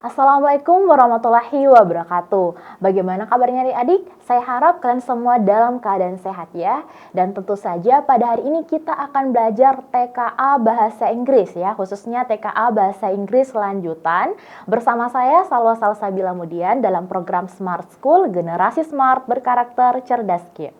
Assalamualaikum warahmatullahi wabarakatuh. Bagaimana kabarnya adik-adik? Saya harap kalian semua dalam keadaan sehat ya. Dan tentu saja pada hari ini kita akan belajar TKA Bahasa Inggris ya, khususnya TKA Bahasa Inggris lanjutan. Bersama saya Salwa Salsabila Mudian dalam program Smart School, Generasi Smart Berkarakter Cerdas Kia.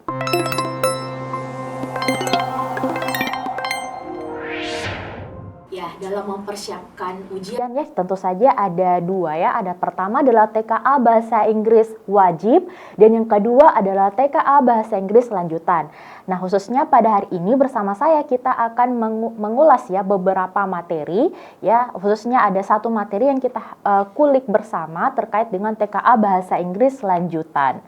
Ya, dalam mempersiapkan ujian Ya, tentu saja ada dua ya. Ada pertama adalah TKA Bahasa Inggris wajib dan yang kedua adalah TKA Bahasa Inggris lanjutan. Nah, khususnya pada hari ini bersama saya kita akan mengulas ya beberapa materi ya. Khususnya ada satu materi yang kita kulik bersama terkait dengan TKA Bahasa Inggris lanjutan.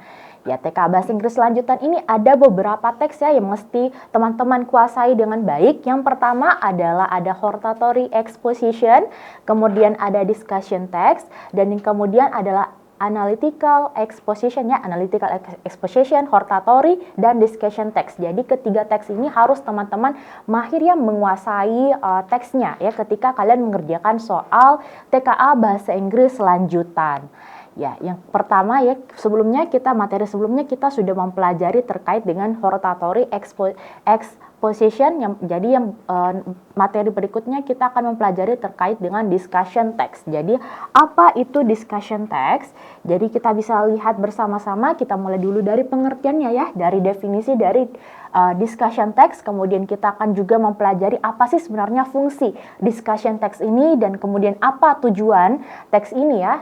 Ya, TKA Bahasa Inggris lanjutan ini ada beberapa teks ya yang mesti teman-teman kuasai dengan baik. Yang pertama adalah ada hortatory exposition, kemudian ada discussion text, dan yang kemudian adalah analytical exposition ya, analytical exposition, hortatory, dan discussion text. Jadi ketiga teks ini harus teman-teman mahir ya menguasai teksnya ya ketika kalian mengerjakan soal TKA Bahasa Inggris lanjutan. Ya, yang pertama ya, materi sebelumnya kita sudah mempelajari terkait dengan hortatory exposition materi berikutnya kita akan mempelajari terkait dengan discussion text. Jadi, apa itu discussion text? Jadi, kita bisa lihat bersama-sama, kita mulai dulu dari pengertiannya ya, dari definisi dari discussion text, kemudian kita akan juga mempelajari apa sih sebenarnya fungsi discussion text ini dan kemudian apa tujuan teks ini ya.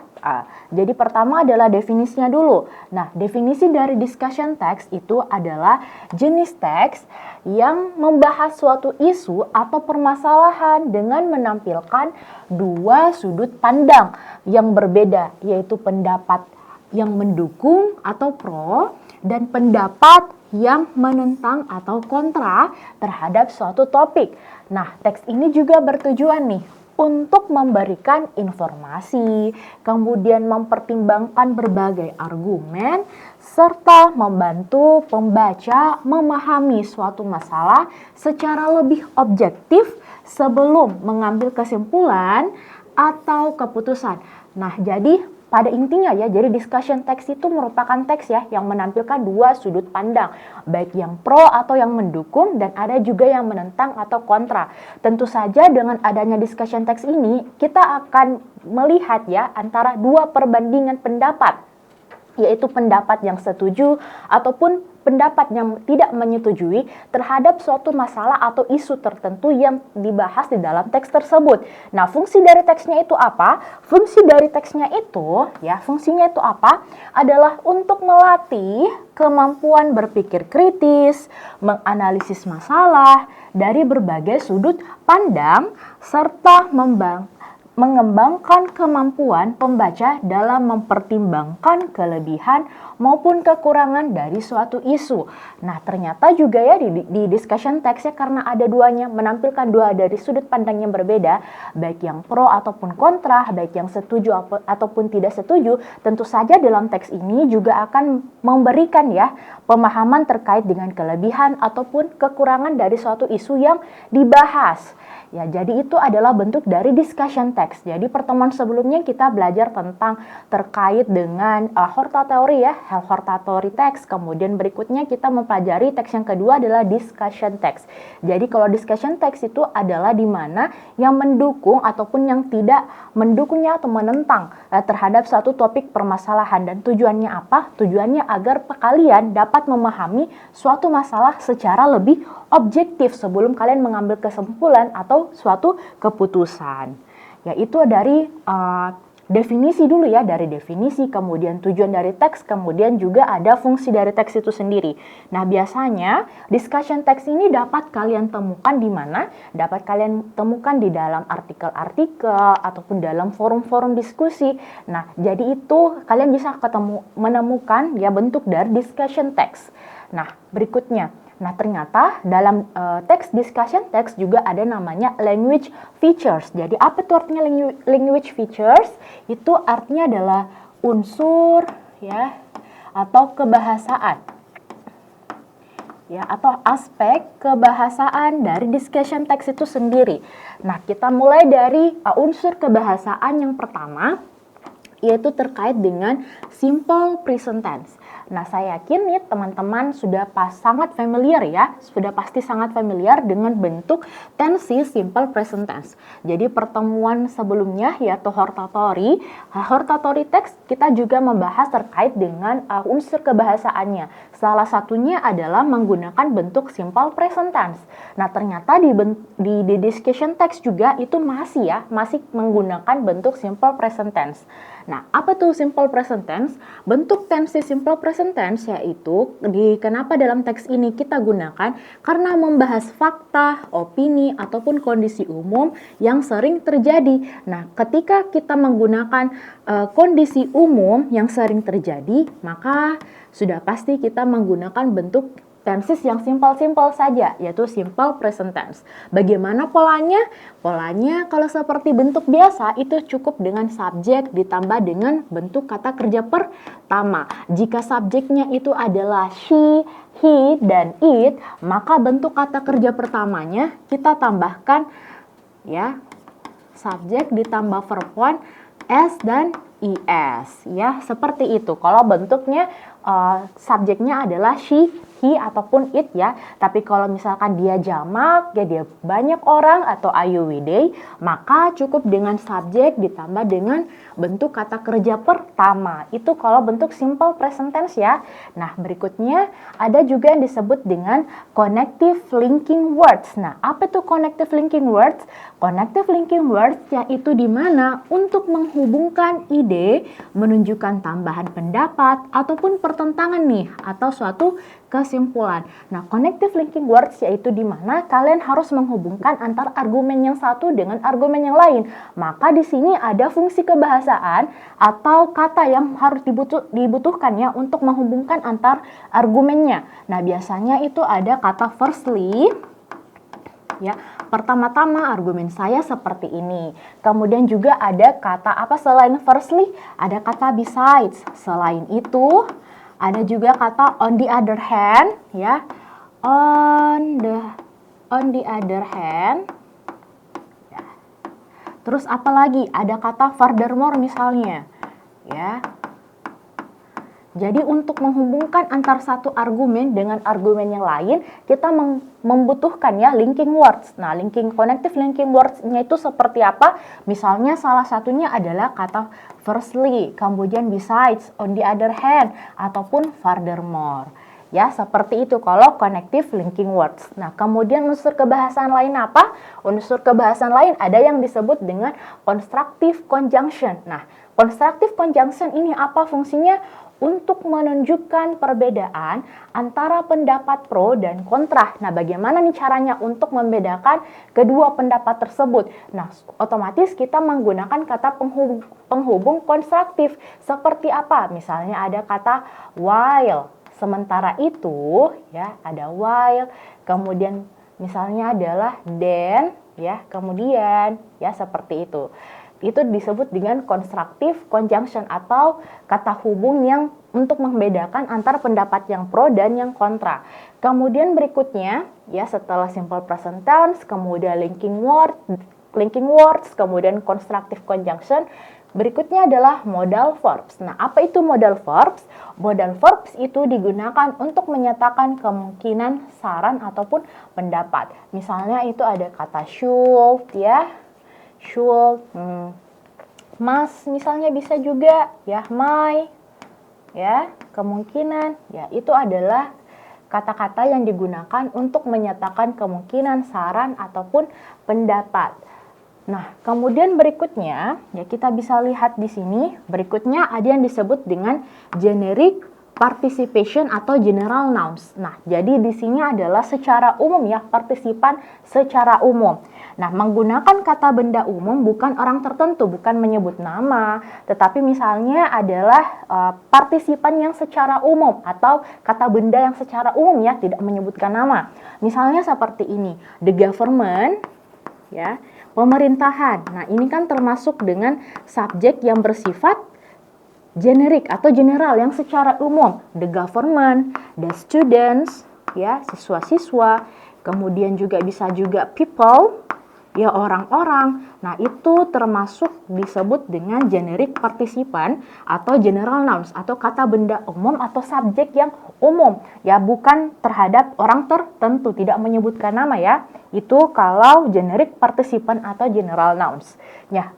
Jadi pertama adalah definisinya dulu. Nah, definisi dari discussion text itu adalah jenis teks yang membahas suatu isu atau permasalahan dengan menampilkan dua sudut pandang yang berbeda, yaitu pendapat yang mendukung atau pro dan pendapat yang menentang atau kontra terhadap suatu topik. Nah, teks ini juga bertujuan nih untuk memberikan informasi, kemudian mempertimbangkan berbagai argumen, serta membantu pembaca memahami suatu masalah secara lebih objektif sebelum mengambil kesimpulan atau keputusan. Nah, jadi pada intinya ya, jadi discussion text itu merupakan teks ya yang menampilkan dua sudut pandang, baik yang pro atau yang mendukung dan ada juga yang menentang atau kontra. Tentu saja dengan adanya discussion text ini kita akan melihat ya antara dua perbandingan pendapat, yaitu pendapat yang setuju ataupun pendapat yang tidak menyetujui terhadap suatu masalah atau isu tertentu yang dibahas di dalam teks tersebut. Nah, fungsi dari teksnya itu apa? Fungsinya itu apa? Adalah untuk melatih kemampuan berpikir kritis, menganalisis masalah dari berbagai sudut pandang, serta mengembangkan kemampuan pembaca dalam mempertimbangkan kelebihan maupun kekurangan dari suatu isu. Nah, ternyata juga ya di discussion text ya, karena ada duanya, menampilkan dua dari sudut pandang yang berbeda, baik yang pro ataupun kontra, baik yang setuju ataupun tidak setuju, tentu saja dalam teks ini juga akan memberikan ya pemahaman terkait dengan kelebihan ataupun kekurangan dari suatu isu yang dibahas. Ya, jadi itu adalah bentuk dari discussion text. Jadi pertemuan sebelumnya kita belajar tentang terkait dengan hortatory ya, hortatory text. Kemudian berikutnya kita mempelajari teks yang kedua adalah discussion text. Jadi kalau discussion text itu adalah di mana yang mendukung ataupun yang tidak mendukungnya atau menentang terhadap suatu topik permasalahan. Dan tujuannya apa? Tujuannya agar kalian dapat memahami suatu masalah secara lebih objektif sebelum kalian mengambil kesimpulan atau suatu keputusan. Yaitu dari definisi dulu ya, dari definisi, kemudian tujuan dari teks, kemudian juga ada fungsi dari teks itu sendiri. Nah, biasanya discussion text ini dapat kalian temukan di mana? Dapat kalian temukan di dalam artikel-artikel ataupun dalam forum-forum diskusi. Nah, jadi itu kalian bisa menemukan ya bentuk dari discussion text. Nah, berikutnya. Nah, ternyata dalam teks discussion text juga ada namanya language features. Jadi apa itu artinya language features? Itu artinya adalah unsur ya atau kebahasaan. Ya, atau aspek kebahasaan dari discussion text itu sendiri. Nah, kita mulai dari unsur kebahasaan yang pertama. yaitu terkait dengan simple present tense. Nah, saya yakin nih teman-teman sudah sangat familiar ya, sudah pasti sangat familiar dengan bentuk tensi simple present tense. Jadi pertemuan sebelumnya yaitu hortatory text, kita juga membahas terkait dengan unsur kebahasaannya. Salah satunya adalah menggunakan bentuk simple present tense. Nah, ternyata di discussion text juga itu masih menggunakan bentuk simple present tense. Nah, apa tuh simple present tense? Bentuk tensi simple present tense yaitu kenapa dalam teks ini kita gunakan karena membahas fakta, opini, ataupun kondisi umum yang sering terjadi. Nah, ketika kita menggunakan kondisi umum yang sering terjadi, maka sudah pasti kita menggunakan bentuk tenses yang simple-simple saja, yaitu simple present tense. Bagaimana polanya? Polanya kalau seperti bentuk biasa itu cukup dengan subjek ditambah dengan bentuk kata kerja pertama. Jika subjeknya itu adalah she, he, dan it, maka bentuk kata kerja pertamanya kita tambahkan ya subjek ditambah verb one, s dan is ya, seperti itu. Kalau bentuknya subjeknya adalah she, he, ataupun it ya. Tapi kalau misalkan dia jamak, ya dia banyak orang atau ayu we they, maka cukup dengan subjek ditambah dengan bentuk kata kerja pertama. Itu kalau bentuk simple present tense ya. Nah, berikutnya ada juga yang disebut dengan connective linking words. Nah, apa itu connective linking words? Connective linking words yaitu di mana untuk menghubungkan ide, menunjukkan tambahan pendapat ataupun pertentangan nih atau suatu kesimpulan. Nah, connective linking words yaitu di mana kalian harus menghubungkan antar argumen yang satu dengan argumen yang lain. Maka di sini ada fungsi kebahasaan atau kata yang harus dibutuhkan ya untuk menghubungkan antar argumennya. Nah, biasanya itu ada kata firstly. Ya, pertama-tama argumen saya seperti ini. Kemudian juga ada kata apa selain firstly? Ada kata besides. Selain itu, ada juga kata on the other hand, ya. On the other hand. Ya. Terus apa lagi? Ada kata furthermore misalnya, ya. Jadi untuk menghubungkan antar satu argumen dengan argumen yang lain, kita membutuhkan ya linking words. Nah, connective linking words-nya itu seperti apa? Misalnya salah satunya adalah kata firstly, kemudian besides, on the other hand, ataupun furthermore. Ya, seperti itu kalau connective linking words. Nah, kemudian unsur kebahasaan lain apa? Unsur kebahasaan lain ada yang disebut dengan constructive conjunction. Nah, constructive conjunction ini apa fungsinya? Untuk menunjukkan perbedaan antara pendapat pro dan kontra. Nah, bagaimana nih caranya untuk membedakan kedua pendapat tersebut? Nah, otomatis kita menggunakan kata penghubung konstruktif. Seperti apa? Misalnya ada kata while. Sementara itu, ya, ada while. Kemudian misalnya adalah then, ya, kemudian, ya, seperti itu. Itu disebut dengan constructive conjunction atau kata hubung yang untuk membedakan antara pendapat yang pro dan yang kontra. Kemudian berikutnya, ya, setelah simple present tense, kemudian linking words, kemudian constructive conjunction, berikutnya adalah modal verbs. Nah, apa itu modal verbs? Modal verbs itu digunakan untuk menyatakan kemungkinan saran ataupun pendapat. Misalnya itu ada kata should, ya, should, must misalnya bisa juga, ya, may, ya, kemungkinan, ya, itu adalah kata-kata yang digunakan untuk menyatakan kemungkinan saran ataupun pendapat. Nah, kemudian berikutnya, ya, kita bisa lihat di sini, berikutnya ada yang disebut dengan generic participation atau general nouns. Nah, jadi di sini adalah secara umum ya, partisipan secara umum. Nah, menggunakan kata benda umum bukan orang tertentu, bukan menyebut nama, tetapi misalnya adalah partisipan yang secara umum atau kata benda yang secara umum ya, tidak menyebutkan nama. Misalnya seperti ini, the government, ya, pemerintahan. Nah, ini kan termasuk dengan subjek yang bersifat generik atau general yang secara umum. The government, the students, ya, siswa-siswa, kemudian juga bisa juga people, ya orang-orang. Nah, itu termasuk disebut dengan generic participant atau general nouns atau kata benda umum atau subjek yang umum. Ya, bukan terhadap orang tertentu, tidak menyebutkan nama ya. Itu kalau generic participant atau general nouns. Ya,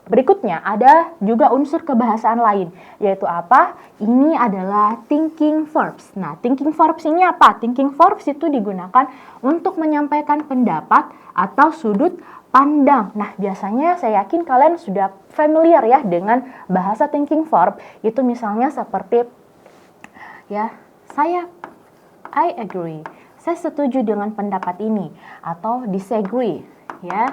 berikutnya ada juga unsur kebahasaan lain, yaitu apa? Ini adalah thinking verbs. Nah, thinking verbs ini apa? Thinking verbs itu digunakan untuk menyampaikan pendapat atau sudut pandang. Nah, biasanya saya yakin kalian sudah familiar ya dengan bahasa thinking verb. Itu misalnya seperti ya, I agree. Saya setuju dengan pendapat ini atau disagree ya.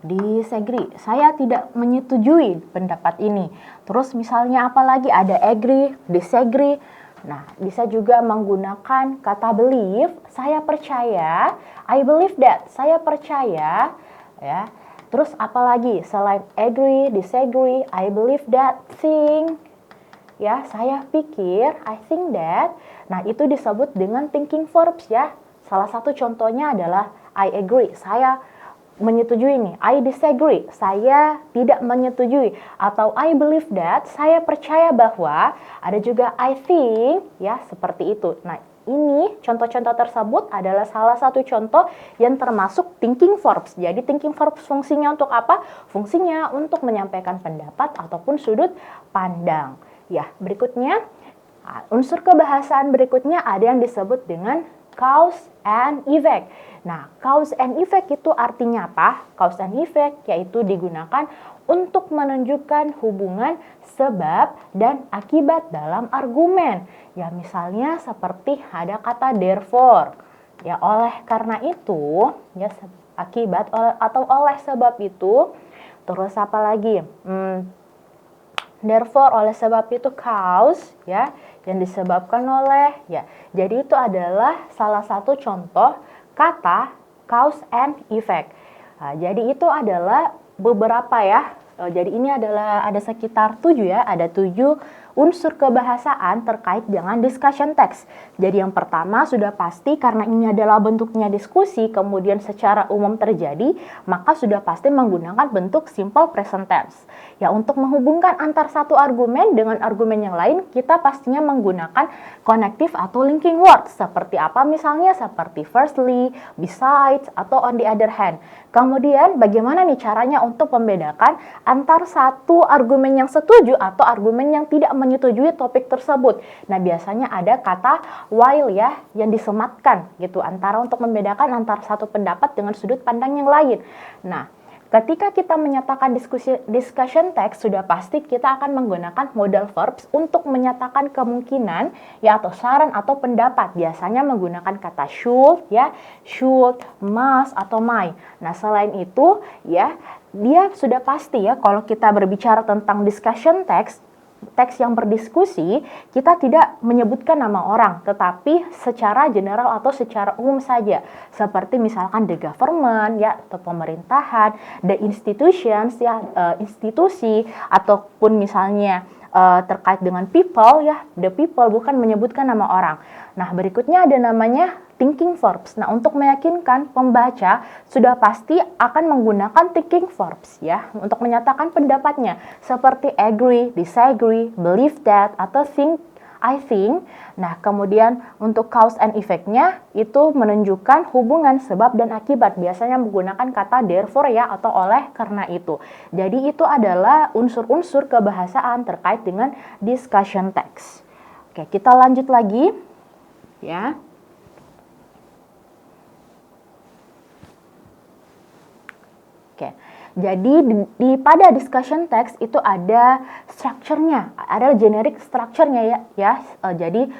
Disagree, saya tidak menyetujui pendapat ini. Terus misalnya apa lagi? Ada agree, disagree. Nah, bisa juga menggunakan kata believe, saya percaya, I believe that, saya percaya, ya. Terus apa lagi? Selain agree, disagree, I believe that, think, ya, saya pikir, I think that. Nah, itu disebut dengan thinking verbs ya. Salah satu contohnya adalah I agree, saya menyetujui nih, I disagree, saya tidak menyetujui, atau I believe that, saya percaya bahwa, ada juga I think, ya seperti itu. Nah, ini contoh-contoh tersebut adalah salah satu contoh yang termasuk thinking verbs. Jadi thinking verbs fungsinya untuk apa? Fungsinya untuk menyampaikan pendapat ataupun sudut pandang. Ya, berikutnya, unsur kebahasaan berikutnya ada yang disebut dengan cause and effect. Nah, cause and effect itu artinya apa? Cause and effect yaitu digunakan untuk menunjukkan hubungan sebab dan akibat dalam argumen. Ya, misalnya seperti ada kata therefore. Ya, oleh karena itu, ya akibat atau oleh sebab itu. Terus apa lagi? Therefore, oleh sebab itu cause, ya, yang disebabkan oleh, ya. Jadi itu adalah salah satu contoh kata cause and effect. Nah, jadi itu adalah beberapa ya. Jadi ini adalah ada sekitar 7 ya, ada 7 unsur kebahasaan terkait dengan discussion text. Jadi yang pertama sudah pasti karena ini adalah bentuknya diskusi kemudian secara umum terjadi, maka sudah pasti menggunakan bentuk simple present tense. Ya, untuk menghubungkan antar satu argumen dengan argumen yang lain, kita pastinya menggunakan connective atau linking words. Seperti apa misalnya? Seperti firstly, besides, atau on the other hand. Kemudian bagaimana nih caranya untuk membedakan antar satu argumen yang setuju atau argumen yang tidak menyetujui topik tersebut. Nah, biasanya ada kata while ya yang disematkan gitu antara untuk membedakan antar satu pendapat dengan sudut pandang yang lain. Nah, ketika kita menyatakan discussion text, sudah pasti kita akan menggunakan modal verbs untuk menyatakan kemungkinan ya atau saran atau pendapat. Biasanya menggunakan kata should ya, should, must atau might. Nah, selain itu ya, dia sudah pasti ya kalau kita berbicara tentang discussion text, teks yang berdiskusi, kita tidak menyebutkan nama orang, tetapi secara general atau secara umum saja. Seperti misalkan the government ya atau pemerintahan, the institutions ya institusi, ataupun misalnya terkait dengan people ya, the people, bukan menyebutkan nama orang. Nah, berikutnya ada namanya thinking verbs. Nah, untuk meyakinkan pembaca sudah pasti akan menggunakan thinking verbs ya untuk menyatakan pendapatnya seperti agree, disagree, believe that atau think, I think. Nah, kemudian untuk cause and effect-nya itu menunjukkan hubungan sebab dan akibat. Biasanya menggunakan kata therefore ya atau oleh karena itu. Jadi itu adalah unsur-unsur kebahasaan terkait dengan discussion text. Oke, kita lanjut lagi ya. Oke, jadi pada discussion text itu ada strukturnya, ada generic strukturnya ya. Jadi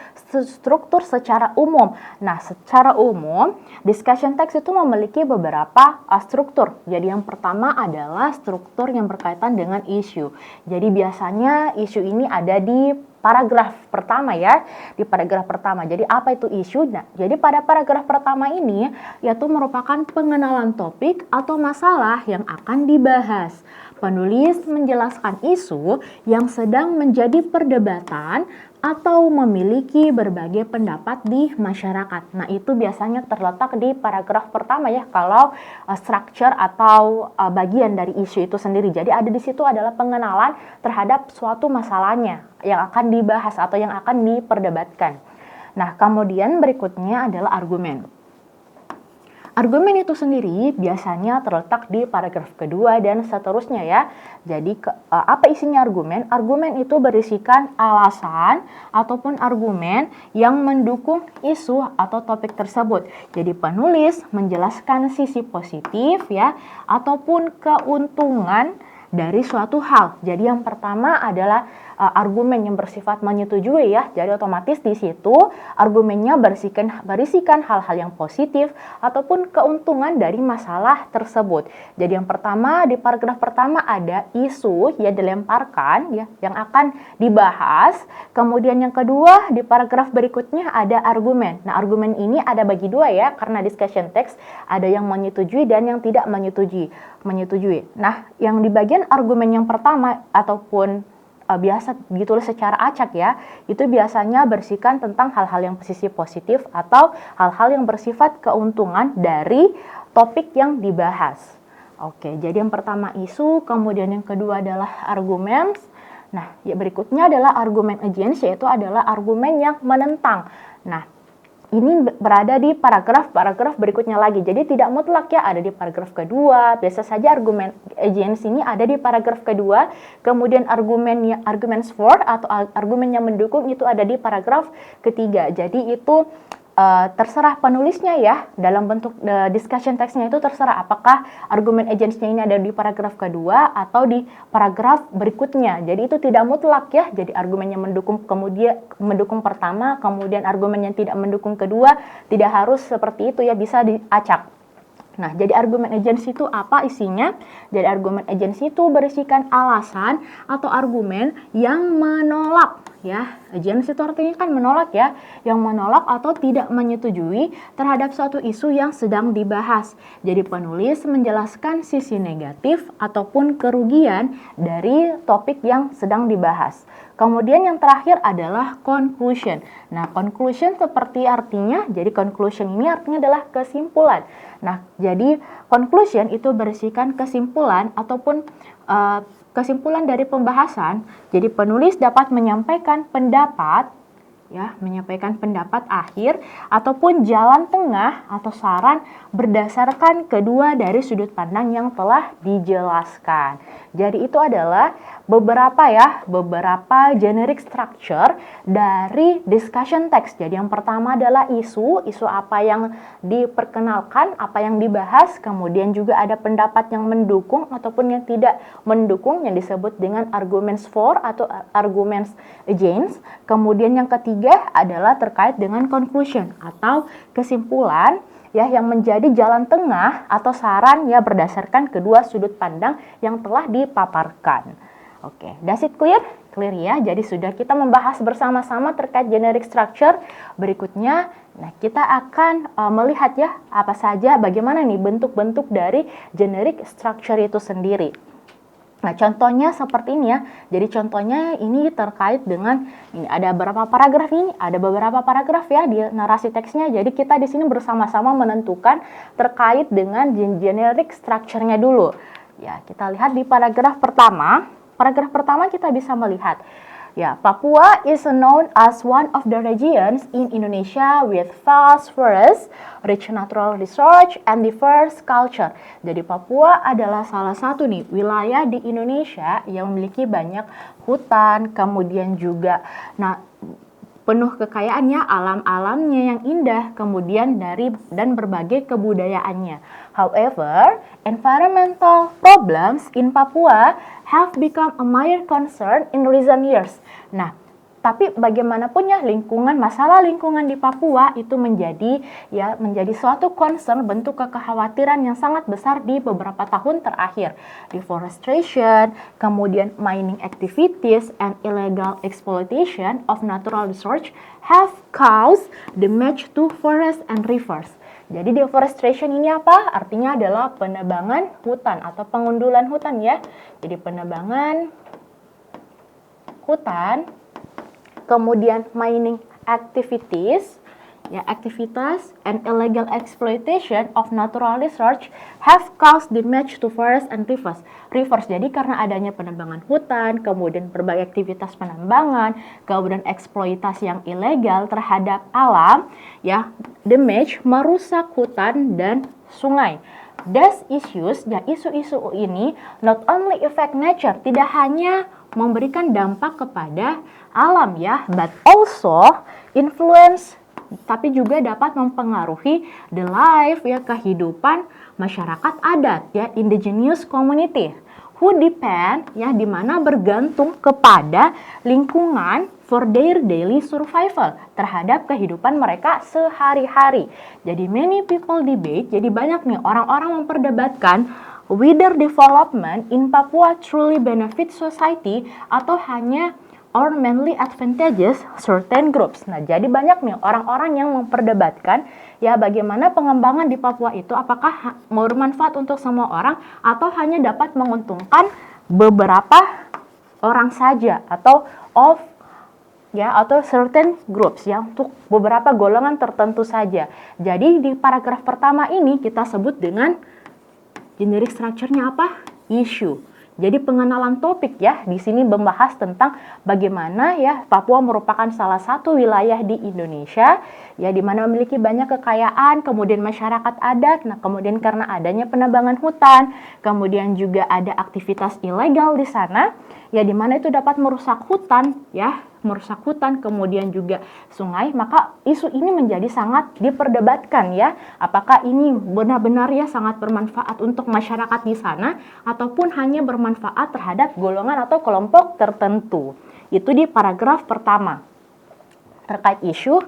struktur secara umum. Nah, secara umum discussion text itu memiliki beberapa struktur. Jadi yang pertama adalah struktur yang berkaitan dengan isu. Jadi biasanya isu ini ada di paragraf pertama ya, di paragraf pertama. Jadi apa itu isu? Nah, jadi pada paragraf pertama ini yaitu merupakan pengenalan topik atau masalah yang akan dibahas. Penulis menjelaskan isu yang sedang menjadi perdebatan atau memiliki berbagai pendapat di masyarakat. Nah, itu biasanya terletak di paragraf pertama ya, kalau structure atau bagian dari isu itu sendiri. Jadi ada di situ adalah pengenalan terhadap suatu masalahnya yang akan dibahas atau yang akan diperdebatkan. Nah, kemudian berikutnya adalah argumen. Argumen itu sendiri biasanya terletak di paragraf kedua dan seterusnya ya. Jadi apa isinya argumen? Argumen itu berisikan alasan ataupun argumen yang mendukung isu atau topik tersebut. Jadi penulis menjelaskan sisi positif ya ataupun keuntungan dari suatu hal. Jadi yang pertama adalah argumen yang bersifat menyetujui ya. Jadi otomatis di situ argumennya berisikan hal-hal yang positif ataupun keuntungan dari masalah tersebut. Jadi yang pertama di paragraf pertama ada isu yang dilemparkan ya yang akan dibahas. Kemudian yang kedua di paragraf berikutnya ada argumen. Nah, argumen ini ada bagi dua ya karena discussion text ada yang menyetujui dan yang tidak menyetujui. Nah, yang di bagian argumen yang pertama ataupun biasa ditulis secara acak ya, itu biasanya berisikan tentang hal-hal yang sisi positif atau hal-hal yang bersifat keuntungan dari topik yang dibahas. Oke, jadi yang pertama isu, kemudian yang kedua adalah argumen. Nah, ya berikutnya adalah argumen against, yaitu adalah argumen yang menentang. Nah, ini berada di paragraf berikutnya lagi. Jadi tidak mutlak ya ada di paragraf kedua. Biasa saja argumen against ini ada di paragraf kedua. Kemudian arguments for atau argumen yang mendukung itu ada di paragraf ketiga. Jadi itu terserah penulisnya ya, dalam bentuk discussion text-nya itu terserah apakah argumen against-nya ini ada di paragraf kedua atau di paragraf berikutnya. Jadi itu tidak mutlak ya. Jadi argumen yang mendukung kemudian mendukung pertama, kemudian argumen yang tidak mendukung kedua, tidak harus seperti itu ya, bisa diacak. Nah, jadi argumen against itu apa isinya? Jadi argumen against itu berisikan alasan atau argumen yang menolak ya. Against itu artinya kan menolak ya, yang menolak atau tidak menyetujui terhadap suatu isu yang sedang dibahas. Jadi penulis menjelaskan sisi negatif ataupun kerugian dari topik yang sedang dibahas. Kemudian yang terakhir adalah conclusion. Nah, conclusion seperti artinya, jadi conclusion ini artinya adalah kesimpulan. Nah, jadi conclusion itu berisikan kesimpulan ataupun kesimpulan dari pembahasan. Jadi penulis dapat menyampaikan pendapat ya, menyampaikan pendapat akhir ataupun jalan tengah atau saran berdasarkan kedua dari sudut pandang yang telah dijelaskan. Jadi itu adalah beberapa generic structure dari discussion text. Jadi yang pertama adalah isu apa yang diperkenalkan, apa yang dibahas, kemudian juga ada pendapat yang mendukung ataupun yang tidak mendukung yang disebut dengan arguments for atau arguments against. Kemudian yang ketiga adalah terkait dengan conclusion atau kesimpulan ya yang menjadi jalan tengah atau saran ya berdasarkan kedua sudut pandang yang telah dipaparkan. Oke, does it clear? Clear ya. Jadi sudah kita membahas bersama-sama terkait generic structure. Berikutnya, nah kita akan melihat ya apa saja bagaimana nih bentuk-bentuk dari generic structure itu sendiri. Nah, contohnya seperti ini ya. Jadi contohnya ini terkait dengan ini ada beberapa paragraf ya di narasi teksnya. Jadi kita di sini bersama-sama menentukan terkait dengan generic structure-nya dulu. Ya, kita lihat di paragraf pertama. Paragraf pertama kita bisa melihat ya, Papua is known as one of the regions in Indonesia with vast forests, rich natural resource, and diverse culture. Jadi Papua adalah salah satu nih wilayah di Indonesia yang memiliki banyak hutan, kemudian juga penuh kekayaannya, alam-alamnya yang indah, kemudian dan berbagai kebudayaannya. However, environmental problems in Papua have become a major concern in recent years. Nah, tapi bagaimanapun ya masalah lingkungan di Papua itu menjadi suatu concern, bentuk kekhawatiran yang sangat besar di beberapa tahun terakhir. Deforestation, kemudian mining activities and illegal exploitation of natural resources have caused damage to forests and rivers. Jadi deforestation ini apa? Artinya adalah penebangan hutan atau pengundulan hutan ya. Jadi penebangan hutan, kemudian mining activities, ya, aktivitas and illegal exploitation of natural resource have caused damage to forests and rivers. Jadi karena adanya penebangan hutan, kemudian berbagai aktivitas penambangan, kemudian eksploitasi yang ilegal terhadap alam, ya, damage merusak hutan dan sungai. These issues, ya, isu-isu ini not only affect nature, tidak hanya memberikan dampak kepada alam ya, but also influence, tapi juga dapat mempengaruhi the life, ya, kehidupan masyarakat adat, ya, indigenous community who depend, ya, di mana bergantung kepada lingkungan for their daily survival, terhadap kehidupan mereka sehari-hari. Jadi many people debate, jadi banyak nih orang-orang memperdebatkan whether development in Papua truly benefit society atau hanya or mainly advantages certain groups. Nah, jadi banyak nih orang-orang yang memperdebatkan, ya, bagaimana pengembangan di Papua itu apakah bermanfaat untuk semua orang atau hanya dapat menguntungkan beberapa orang saja atau certain groups, ya, untuk beberapa golongan tertentu saja. Jadi di paragraf pertama ini kita sebut dengan generic structure-nya apa? Issue. Jadi pengenalan topik, ya, di sini membahas tentang bagaimana, ya, Papua merupakan salah satu wilayah di Indonesia, ya, di mana memiliki banyak kekayaan, kemudian masyarakat adat. Nah, kemudian karena adanya penambangan hutan, kemudian juga ada aktivitas ilegal di sana, ya, di mana itu dapat merusak hutan, ya, kemudian juga sungai. Maka isu ini menjadi sangat diperdebatkan, ya, apakah ini benar-benar, ya, sangat bermanfaat untuk masyarakat di sana ataupun hanya bermanfaat terhadap golongan atau kelompok tertentu. Itu di paragraf pertama terkait isu.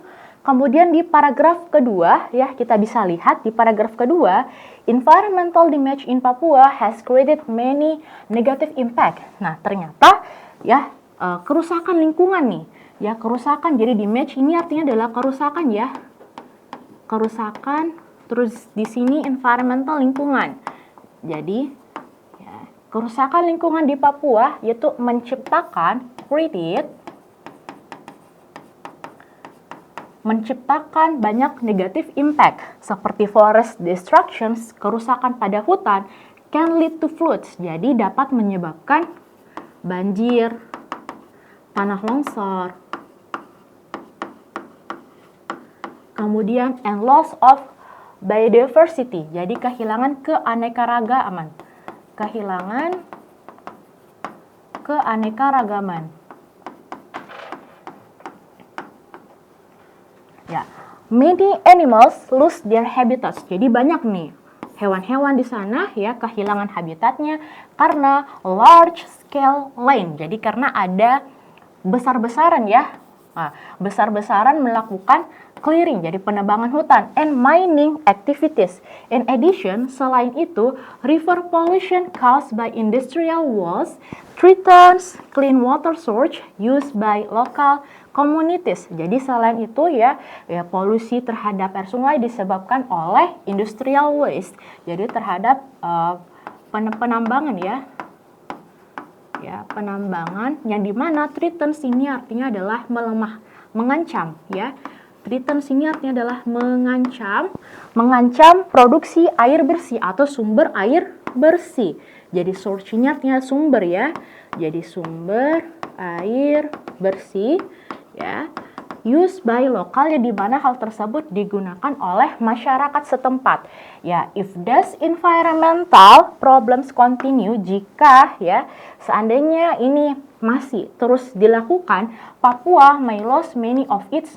Kemudian di paragraf kedua, ya, kita bisa lihat di paragraf kedua, environmental damage in Papua has created many negative impact. Nah, ternyata, ya, kerusakan lingkungan nih, ya, kerusakan. Jadi damage ini artinya adalah kerusakan, ya, kerusakan. Terus di sini environmental, lingkungan. Jadi, ya, kerusakan lingkungan di Papua yaitu menciptakan banyak negative impact seperti forest destructions, kerusakan pada hutan, can lead to floods. Jadi dapat menyebabkan banjir, tanah longsor, kemudian and loss of biodiversity, jadi kehilangan keanekaragaman. Ya, many animals lose their habitats. Jadi banyak nih hewan-hewan di sana, ya, kehilangan habitatnya karena large scale land. Jadi karena ada besar-besaran, ya, besar-besaran melakukan clearing, jadi penebangan hutan, and mining activities. In addition, selain itu, river pollution caused by industrial waste threatens clean water source used by local communities. Jadi selain itu, ya, polusi terhadap air sungai disebabkan oleh industrial waste. Jadi terhadap penambangan, ya, penambangan yang dimana threatens ini artinya adalah mengancam, ya. Threatens ini artinya adalah mengancam produksi air bersih atau sumber air bersih. Jadi source-nya artinya sumber, ya. Jadi sumber air bersih, ya, used by lokal, ya, di mana hal tersebut digunakan oleh masyarakat setempat. Ya, if these environmental problems continue, jika, ya, seandainya ini masih terus dilakukan, Papua may lose many of its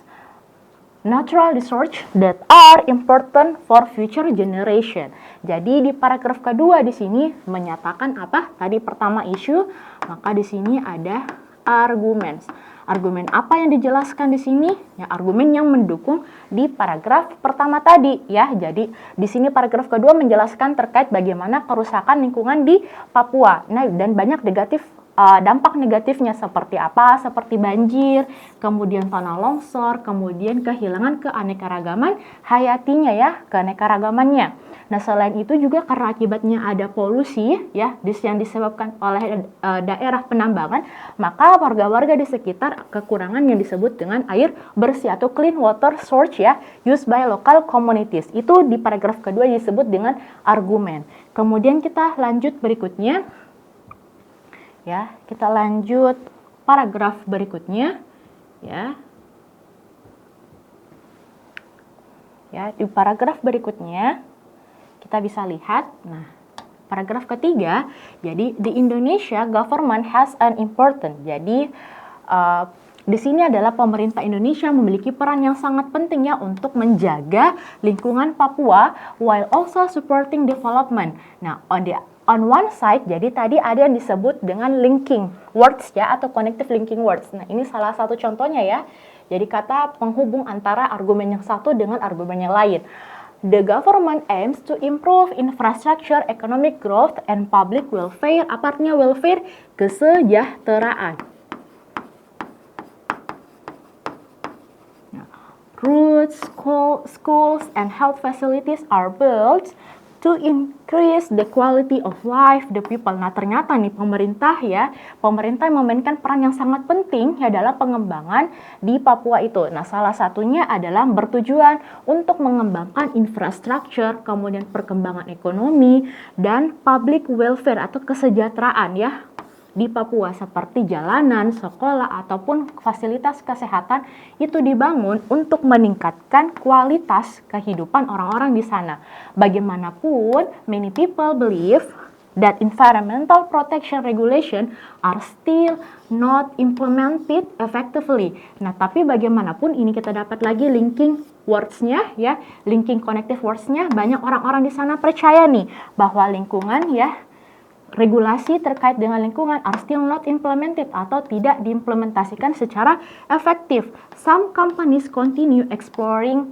natural resources that are important for future generation. Jadi di paragraf kedua di sini menyatakan apa? Tadi pertama isu, maka di sini ada arguments. Argumen apa yang dijelaskan di sini? Ya, argumen yang mendukung di paragraf pertama tadi, ya. Jadi di sini paragraf kedua menjelaskan terkait bagaimana kerusakan lingkungan di Papua. Nah, dan banyak negatif dampak negatifnya seperti apa? Seperti banjir, kemudian tanah longsor, kemudian kehilangan keanekaragaman hayatinya ya, keanekaragamannya. Nah, selain itu juga karena akibatnya ada polusi ya yang disebabkan oleh daerah penambangan, maka warga-warga di sekitar kekurangan yang disebut dengan air bersih atau clean water source ya, used by local communities. Itu di paragraf kedua disebut dengan argumen. Kemudian kita lanjut berikutnya. Ya, kita lanjut paragraf berikutnya ya. Ya, di paragraf berikutnya kita bisa lihat, nah, paragraf ketiga, jadi di Indonesia government has an important. Jadi di sini adalah pemerintah Indonesia memiliki peran yang sangat penting ya untuk menjaga lingkungan Papua while also supporting development. Nah, on one side, jadi tadi ada yang disebut dengan linking words ya, atau connective linking words. Nah, ini salah satu contohnya ya. Jadi kata penghubung antara argumen yang satu dengan argumen yang lain. The government aims to improve infrastructure, economic growth, and public welfare. Apa artinya welfare? Kesejahteraan. Roads, schools, and health facilities are built to increase the quality of life the people. Nah, ternyata nih pemerintah memainkan peran yang sangat penting ya dalam pengembangan di Papua itu. Nah, salah satunya adalah bertujuan untuk mengembangkan infrastruktur, kemudian perkembangan ekonomi dan public welfare atau kesejahteraan ya di Papua, seperti jalanan, sekolah, ataupun fasilitas kesehatan itu dibangun untuk meningkatkan kualitas kehidupan orang-orang di sana. Bagaimanapun, many people believe that environmental protection regulation are still not implemented effectively. Nah, tapi bagaimanapun ini kita dapat lagi linking words-nya ya, linking connective words-nya. Banyak orang-orang di sana percaya nih bahwa lingkungan ya, regulasi terkait dengan lingkungan are still not implemented atau tidak diimplementasikan secara efektif. Some companies continue exploiting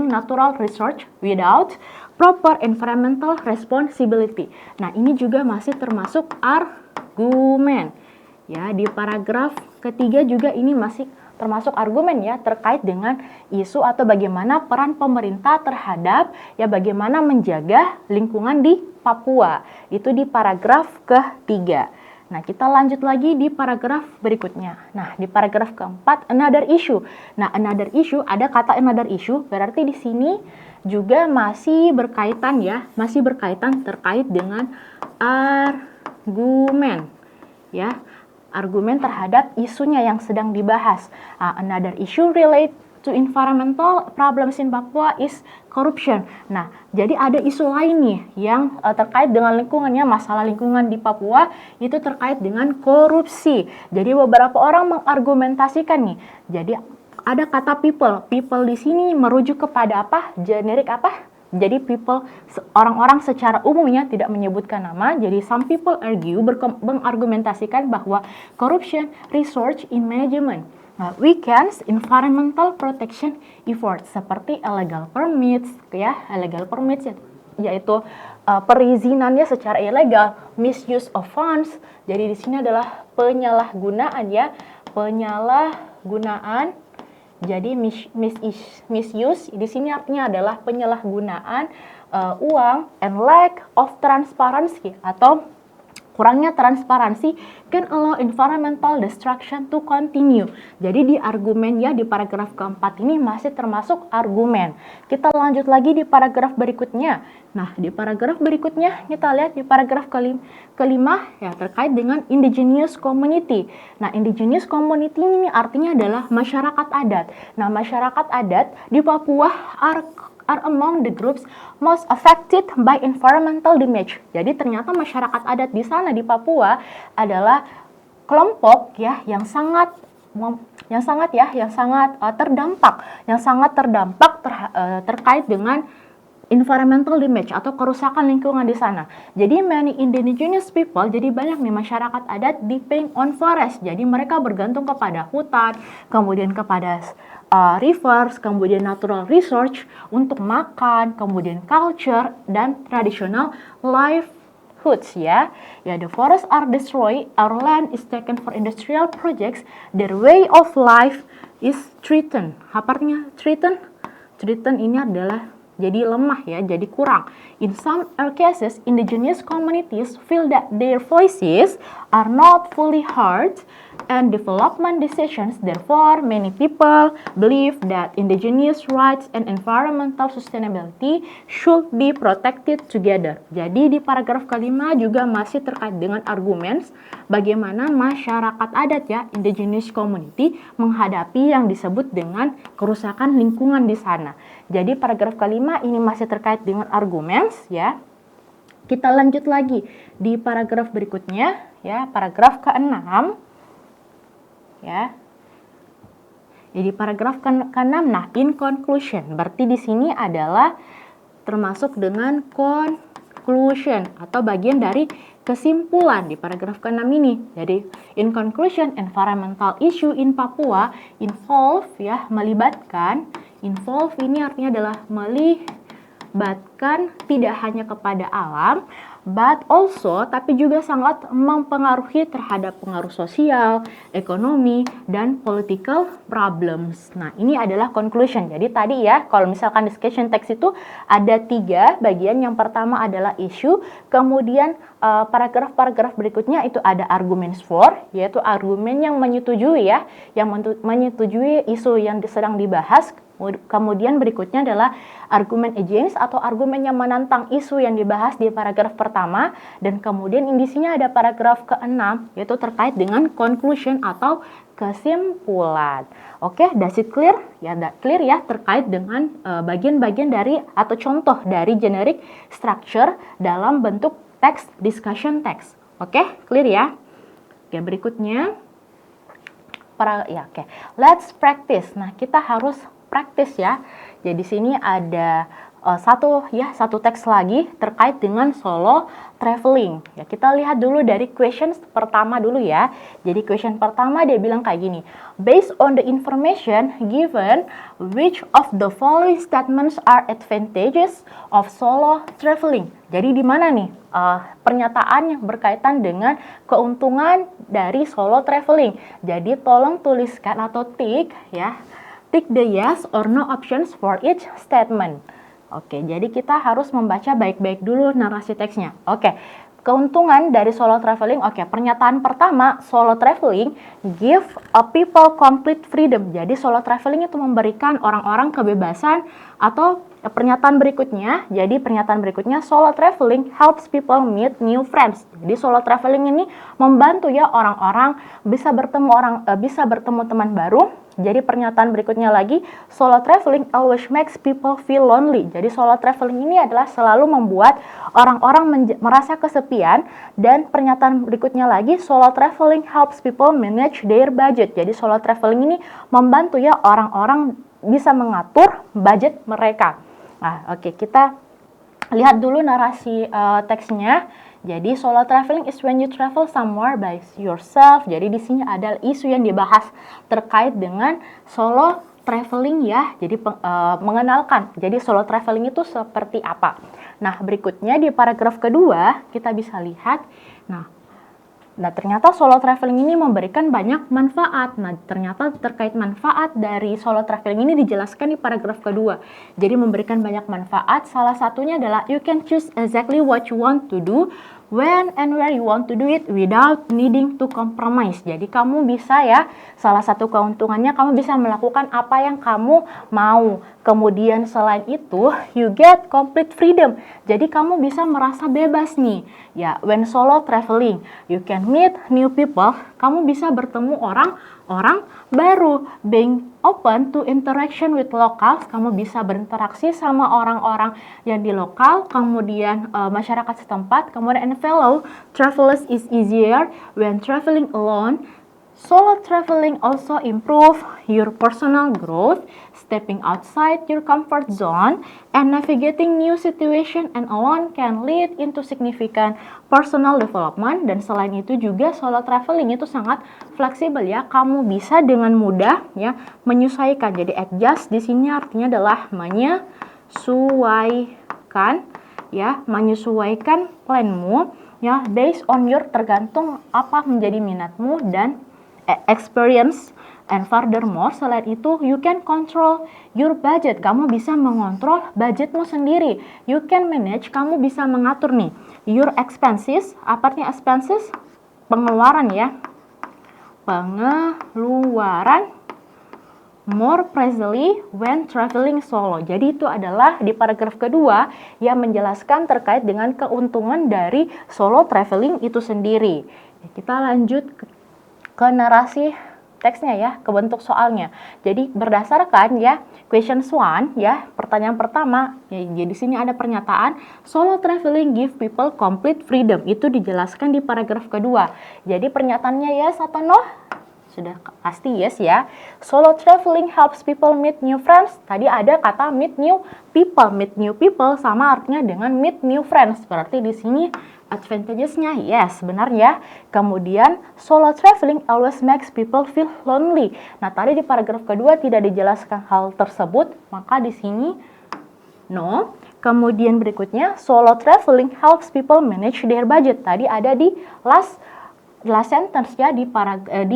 natural resource without proper environmental responsibility. Nah, ini juga masih termasuk argumen. Ya, di paragraf ketiga juga ini masih termasuk argumen ya terkait dengan isu atau bagaimana peran pemerintah terhadap ya bagaimana menjaga lingkungan di Papua. Itu di paragraf ketiga. Nah, kita lanjut lagi di paragraf berikutnya. Nah, di paragraf keempat, another issue. Nah, another issue, ada kata another issue, berarti di sini juga masih berkaitan ya, masih berkaitan terkait dengan argumen ya. Argumen terhadap isunya yang sedang dibahas. Another issue relate to environmental problems in Papua is corruption. Nah, jadi ada isu lain nih yang terkait dengan lingkungannya, masalah lingkungan di Papua itu terkait dengan korupsi. Jadi beberapa orang mengargumentasikan nih. Jadi ada kata people. People di sini merujuk kepada apa? Generik apa? Jadi people, orang-orang secara umumnya tidak menyebutkan nama. Jadi some people argue, mengargumentasikan bahwa corruption research in management weakens environmental protection efforts, seperti illegal permits ya, illegal permits yaitu perizinannya secara ilegal, misuse of funds. Jadi di sini adalah penyalahgunaan ya, penyalahgunaan. Jadi misuse di sini artinya adalah penyalahgunaan uang, and lack of transparency atau kurangnya transparansi can allow environmental destruction to continue. Jadi di argumen ya, di paragraf keempat ini masih termasuk argumen. Kita lanjut lagi di paragraf berikutnya. Nah, di paragraf berikutnya kita lihat di paragraf kelima ya, terkait dengan indigenous community. Nah, indigenous community ini artinya adalah masyarakat adat. Nah, masyarakat adat di Papua are among the groups most affected by environmental damage. Jadi ternyata masyarakat adat di sana di Papua adalah kelompok ya yang sangat terdampak terkait dengan environmental damage atau kerusakan lingkungan di sana. Jadi many indigenous people, jadi banyak nih masyarakat adat depend on forest. Jadi mereka bergantung kepada hutan, kemudian kepada rivers, kemudian natural resource untuk makan, kemudian culture dan traditional livelihood livelihoods ya. Ya, the forests are destroyed, our land is taken for industrial projects, their way of life is threatened. Apa artinya threatened? Threatened ini adalah jadi lemah ya, jadi kurang. In some cases, indigenous communities feel that their voices are not fully heard and development decisions. Therefore, many people believe that indigenous rights and environmental sustainability should be protected together. Jadi di paragraf kelima juga masih terkait dengan argumen bagaimana masyarakat adat ya, indigenous community menghadapi yang disebut dengan kerusakan lingkungan di sana. Jadi paragraf kelima ini masih terkait dengan argumen ya. Kita lanjut lagi di paragraf berikutnya ya, paragraf ke-6 ya. Jadi paragraf ke-6, nah in conclusion, berarti di sini adalah termasuk dengan conclusion atau bagian dari kesimpulan di paragraf ke-6 ini. Jadi in conclusion, environmental issue in Papua involve ya, melibatkan. Involve ini artinya adalah melibatkan tidak hanya kepada alam, but also tapi juga sangat mempengaruhi terhadap pengaruh sosial, ekonomi, dan political problems. Nah, ini adalah conclusion. Jadi tadi ya, kalau misalkan discussion text itu ada 3 bagian. Yang pertama adalah issue, kemudian paragraf-paragraf berikutnya itu ada arguments for, yaitu argumen yang menyetujui ya, yang menyetujui isu yang sedang dibahas. Kemudian berikutnya adalah argumen against atau argumen yang menantang isu yang dibahas di paragraf pertama, dan kemudian indisinya ada paragraf ke-6 yaitu terkait dengan conclusion atau kesimpulan. Oke, does it clear? Ya, clear ya terkait dengan bagian-bagian dari atau contoh dari generic structure dalam bentuk text, discussion text. Oke, clear ya? Oke, berikutnya let's practice. Nah, kita harus praktis ya. Jadi sini ada satu teks lagi terkait dengan solo traveling. Ya, kita lihat dulu dari question pertama dulu ya. Jadi question pertama dia bilang kayak gini. Based on the information given, which of the following statements are advantages of solo traveling? Jadi di mana nih pernyataan yang berkaitan dengan keuntungan dari solo traveling? Jadi tolong tuliskan atau tick ya. Tick the yes or no options for each statement. Oke, jadi kita harus membaca baik-baik dulu narasi teksnya. Oke, keuntungan dari solo traveling. Oke, pernyataan pertama, solo traveling give a people complete freedom. Jadi solo traveling itu memberikan orang-orang kebebasan. Atau pernyataan berikutnya, jadi pernyataan berikutnya, solo traveling helps people meet new friends. Jadi solo traveling ini membantu ya orang-orang bisa bertemu teman baru. Jadi pernyataan berikutnya lagi, solo traveling always makes people feel lonely. Jadi solo traveling ini adalah selalu membuat orang-orang merasa kesepian. Dan pernyataan berikutnya lagi, solo traveling helps people manage their budget. Jadi solo traveling ini membantu ya orang-orang bisa mengatur budget mereka. Nah, oke, kita lihat dulu narasi teksnya. Jadi solo traveling is when you travel somewhere by yourself. Jadi di sini ada isu yang dibahas terkait dengan solo traveling ya. Jadi mengenalkan. Jadi solo traveling itu seperti apa. Nah, berikutnya di paragraf kedua kita bisa lihat. Nah, ternyata solo traveling ini memberikan banyak manfaat. Nah, ternyata terkait manfaat dari solo traveling ini dijelaskan di paragraf kedua. Jadi memberikan banyak manfaat. Salah satunya adalah you can choose exactly what you want to do when and where you want to do it without needing to compromise. Jadi kamu bisa ya, salah satu keuntungannya kamu bisa melakukan apa yang kamu mau. Kemudian selain itu, you get complete freedom. Jadi kamu bisa merasa bebas nih. Ya, when solo traveling, you can meet new people. Kamu bisa bertemu orang baru. Being open to interaction with locals, kamu bisa berinteraksi sama orang-orang yang di lokal, kemudian masyarakat setempat. Kemudian fellow travelers is easier when traveling alone. Solo traveling also improve your personal growth, stepping outside your comfort zone, and navigating new situation and alone can lead into significant personal development. Dan selain itu juga solo traveling itu sangat fleksibel ya, kamu bisa dengan mudah ya menyesuaikan. Jadi adjust di sini artinya adalah menyesuaikan ya, menyesuaikan planmu ya based on your, tergantung apa menjadi minatmu dan experience. And furthermore, selain itu, you can control your budget. Kamu bisa mengontrol budgetmu sendiri. You can manage, kamu bisa mengatur nih your expenses. Apa artinya expenses? Pengeluaran ya. Pengeluaran more precisely when traveling solo. Jadi itu adalah di paragraf kedua yang menjelaskan terkait dengan keuntungan dari solo traveling itu sendiri. Kita lanjut ke narasi teksnya ya, ke bentuk soalnya. Jadi berdasarkan ya questions 1 ya, pertanyaan pertama ya, jadi sini ada pernyataan solo traveling give people complete freedom. Itu dijelaskan di paragraf kedua. Jadi pernyataannya yes atau no? Sudah pasti yes ya. Solo traveling helps people meet new friends. Tadi ada kata meet new people. Meet new people sama artinya dengan meet new friends. Berarti di sini advantages-nya yes, benar ya. Kemudian solo traveling always makes people feel lonely. Nah, tadi di paragraf kedua tidak dijelaskan hal tersebut, maka di sini no. Kemudian berikutnya solo traveling helps people manage their budget. Tadi ada di last sentence ya, di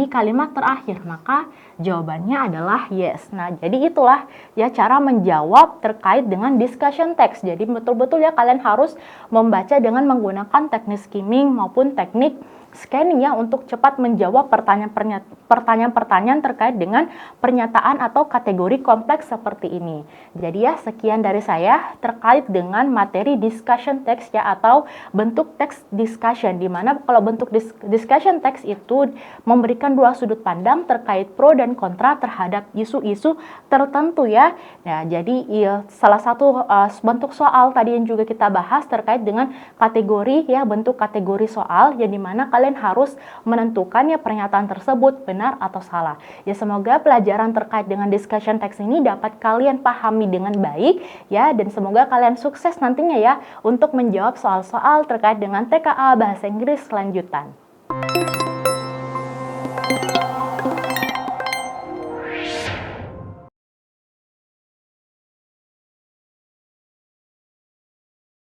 kalimat terakhir, maka jawabannya adalah yes. Nah, jadi itulah ya cara menjawab terkait dengan discussion text. Jadi betul-betul ya kalian harus membaca dengan menggunakan teknik skimming maupun teknik scanning ya untuk cepat menjawab pertanyaan-pertanyaan terkait dengan pernyataan atau kategori kompleks seperti ini. Jadi ya sekian dari saya terkait dengan materi discussion text ya atau bentuk teks discussion, di mana kalau bentuk discussion text itu memberikan dua sudut pandang terkait pro dan kontra terhadap isu-isu tertentu ya. Nah, jadi salah satu bentuk soal tadi yang juga kita bahas terkait dengan kategori ya, bentuk kategori soal yang dimana kalian harus menentukan ya pernyataan tersebut benar atau salah. Ya semoga pelajaran terkait dengan discussion text ini dapat kalian pahami dengan baik ya, dan semoga kalian sukses nantinya ya untuk menjawab soal-soal terkait dengan TKA Bahasa Inggris lanjutan.